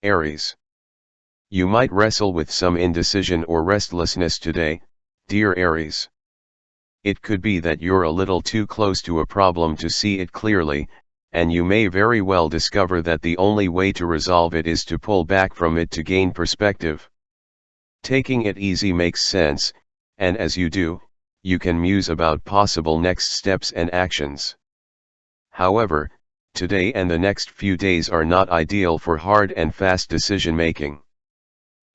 Aries. You might wrestle with some indecision or restlessness today, dear Aries. It could be that you're a little too close to a problem to see it clearly, and you may very well discover that the only way to resolve it is to pull back from it to gain perspective. Taking it easy makes sense, and as you do, you can muse about possible next steps and actions. However, today and the next few days are not ideal for hard and fast decision-making.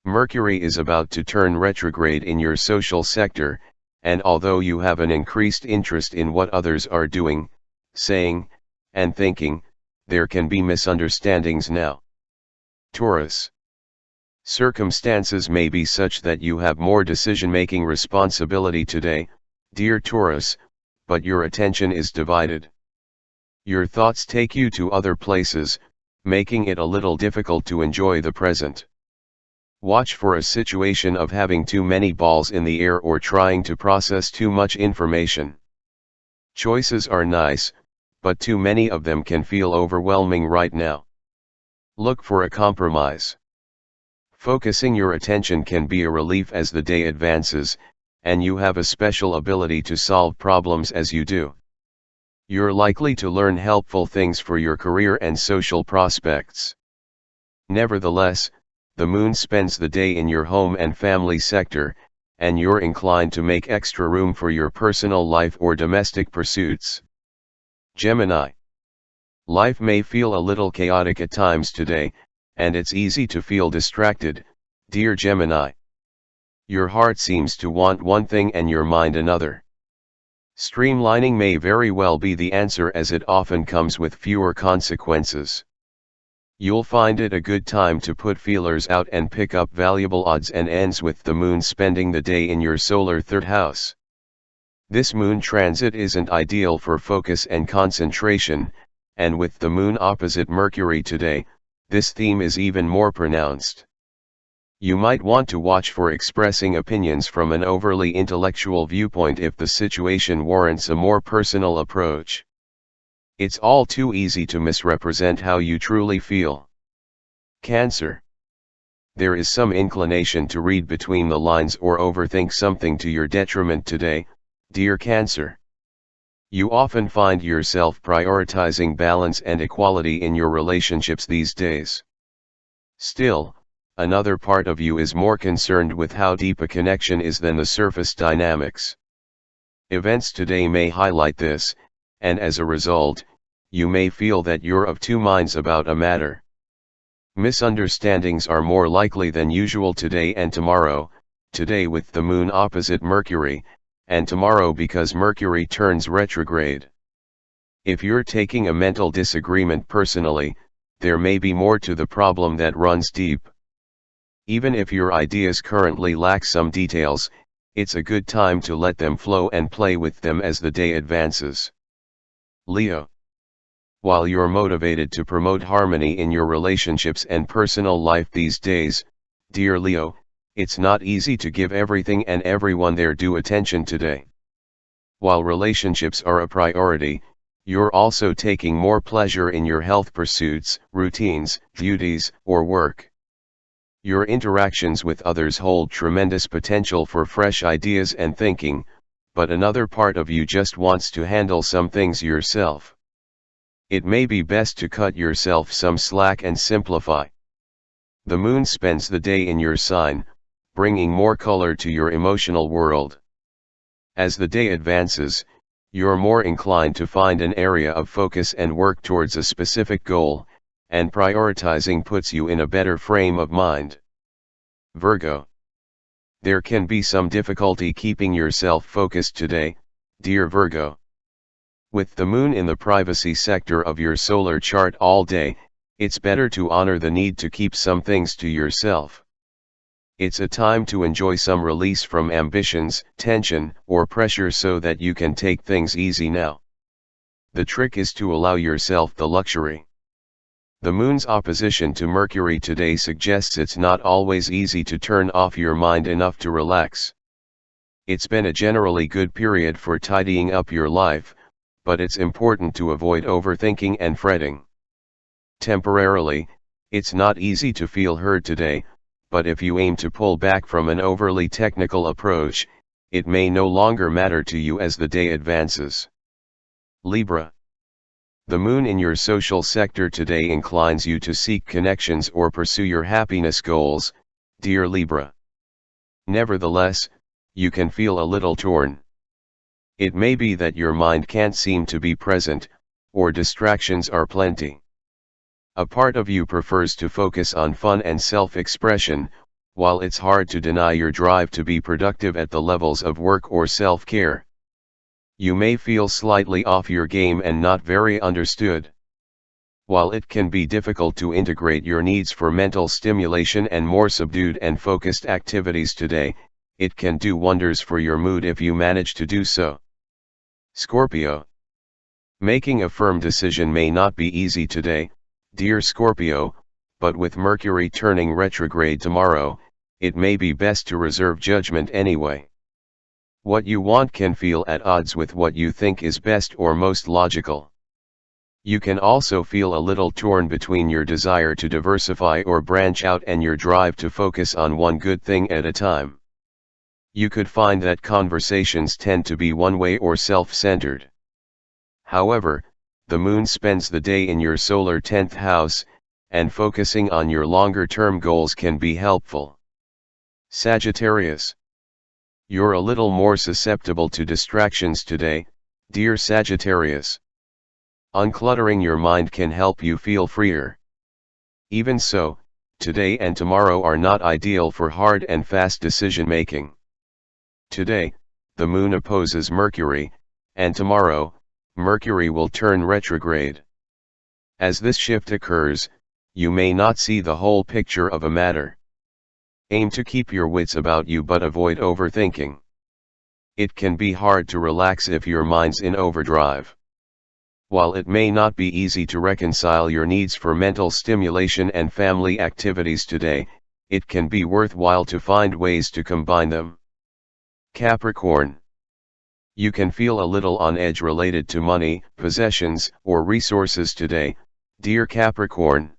Mercury is about to turn retrograde in your social sector, and although you have an increased interest in what others are doing, saying, and thinking, there can be misunderstandings now. Taurus. Circumstances may be such that you have more decision-making responsibility today, dear Taurus, but your attention is divided. Your thoughts take you to other places, making it a little difficult to enjoy the present. Watch for a situation of having too many balls in the air or trying to process too much information. Choices are nice, but too many of them can feel overwhelming right now. Look for a compromise. Focusing your attention can be a relief as the day advances, and you have a special ability to solve problems as you do. You're likely to learn helpful things for your career and social prospects. Nevertheless, the moon spends the day in your home and family sector, and you're inclined to make extra room for your personal life or domestic pursuits. Gemini. Life may feel a little chaotic at times today, and it's easy to feel distracted, dear Gemini. Your heart seems to want one thing and your mind another. Streamlining may very well be the answer as it often comes with fewer consequences. You'll find it a good time to put feelers out and pick up valuable odds and ends with the moon spending the day in your solar third house. This moon transit isn't ideal for focus and concentration, and with the moon opposite Mercury today, this theme is even more pronounced. You might want to watch for expressing opinions from an overly intellectual viewpoint if the situation warrants a more personal approach. It's all too easy to misrepresent how you truly feel. Cancer. There is some inclination to read between the lines or overthink something to your detriment today, dear Cancer. You often find yourself prioritizing balance and equality in your relationships these days. Still, another part of you is more concerned with how deep a connection is than the surface dynamics. Events today may highlight this, and as a result, you may feel that you're of two minds about a matter. Misunderstandings are more likely than usual today and tomorrow, today with the moon opposite Mercury, and tomorrow because Mercury turns retrograde. If you're taking a mental disagreement personally, there may be more to the problem that runs deep. Even if your ideas currently lack some details, it's a good time to let them flow and play with them as the day advances. Leo. While you're motivated to promote harmony in your relationships and personal life these days, dear Leo, it's not easy to give everything and everyone their due attention today. While relationships are a priority, you're also taking more pleasure in your health pursuits, routines, duties, or work. Your interactions with others hold tremendous potential for fresh ideas and thinking, but another part of you just wants to handle some things yourself. It may be best to cut yourself some slack and simplify. The moon spends the day in your sign, bringing more color to your emotional world. As the day advances, you're more inclined to find an area of focus and work towards a specific goal, and prioritizing puts you in a better frame of mind. Virgo. There can be some difficulty keeping yourself focused today, dear Virgo. With the moon in the privacy sector of your solar chart all day, it's better to honor the need to keep some things to yourself. It's a time to enjoy some release from ambitions, tension, or pressure so that you can take things easy now. The trick is to allow yourself the luxury. The moon's opposition to Mercury today suggests it's not always easy to turn off your mind enough to relax. It's been a generally good period for tidying up your life, but it's important to avoid overthinking and fretting. Temporarily, It's not easy to feel heard today, but if you aim to pull back from an overly technical approach, it may no longer matter to you as the day advances. Libra. The moon in your social sector today inclines you to seek connections or pursue your happiness goals, dear Libra. Nevertheless, you can feel a little torn. It may be that your mind can't seem to be present, or distractions are plenty. A part of you prefers to focus on fun and self-expression, while it's hard to deny your drive to be productive at the levels of work or self-care. You may feel slightly off your game and not very understood. While it can be difficult to integrate your needs for mental stimulation and more subdued and focused activities today, it can do wonders for your mood if you manage to do so. Scorpio. Making a firm decision may not be easy today, dear Scorpio, but with Mercury turning retrograde tomorrow, it may be best to reserve judgment anyway. What you want can feel at odds with what you think is best or most logical. You can also feel a little torn between your desire to diversify or branch out and your drive to focus on one good thing at a time. You could find that conversations tend to be one-way or self-centered. However, the moon spends the day in your solar 10th house, and focusing on your longer-term goals can be helpful. Sagittarius. You're a little more susceptible to distractions today, dear Sagittarius. Uncluttering your mind can help you feel freer. Even so, today and tomorrow are not ideal for hard and fast decision-making. Today, the moon opposes Mercury, and tomorrow, Mercury will turn retrograde. As this shift occurs, you may not see the whole picture of a matter. Aim to keep your wits about you but avoid overthinking. It can be hard to relax if your mind's in overdrive. While it may not be easy to reconcile your needs for mental stimulation and family activities today, it can be worthwhile to find ways to combine them. Capricorn. You can feel a little on edge related to money, possessions, or resources today, dear Capricorn.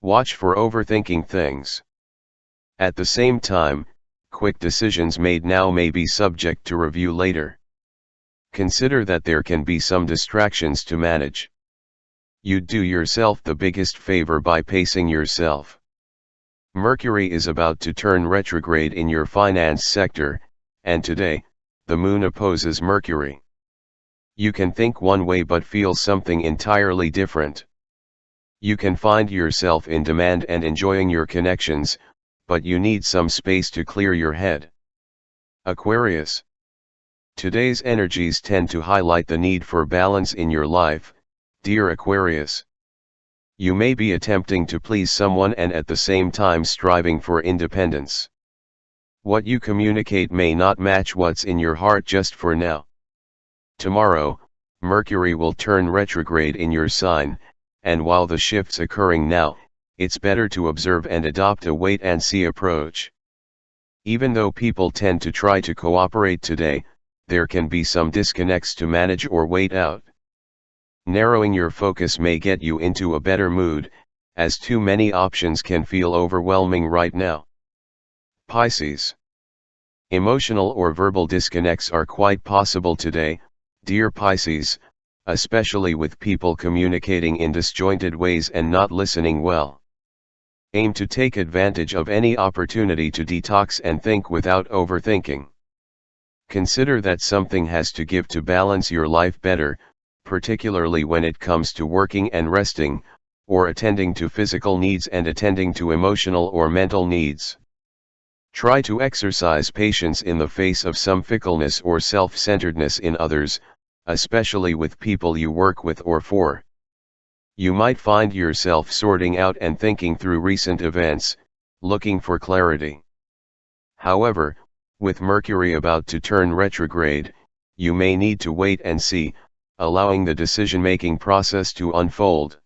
Watch for overthinking things. At the same time, quick decisions made now may be subject to review later. Consider that there can be some distractions to manage. You'd do yourself the biggest favor by pacing yourself. Mercury is about to turn retrograde in your finance sector, and today, the moon opposes Mercury. You can think one way but feel something entirely different. You can find yourself in demand and enjoying your connections, but you need some space to clear your head. Aquarius. Today's energies tend to highlight the need for balance in your life, dear Aquarius. You may be attempting to please someone and at the same time striving for independence. What you communicate may not match what's in your heart just for now. Tomorrow, Mercury will turn retrograde in your sign, and while the shift's occurring now, it's better to observe and adopt a wait-and-see approach. Even though people tend to try to cooperate today, there can be some disconnects to manage or wait out. Narrowing your focus may get you into a better mood, as too many options can feel overwhelming right now. Pisces. Emotional or verbal disconnects are quite possible today, dear Pisces, especially with people communicating in disjointed ways and not listening well. Aim to take advantage of any opportunity to detox and think without overthinking. Consider that something has to give to balance your life better, particularly when it comes to working and resting, or attending to physical needs and attending to emotional or mental needs. Try to exercise patience in the face of some fickleness or self-centeredness in others, especially with people you work with or for. You might find yourself sorting out and thinking through recent events, looking for clarity. However, with Mercury about to turn retrograde, you may need to wait and see, allowing the decision-making process to unfold.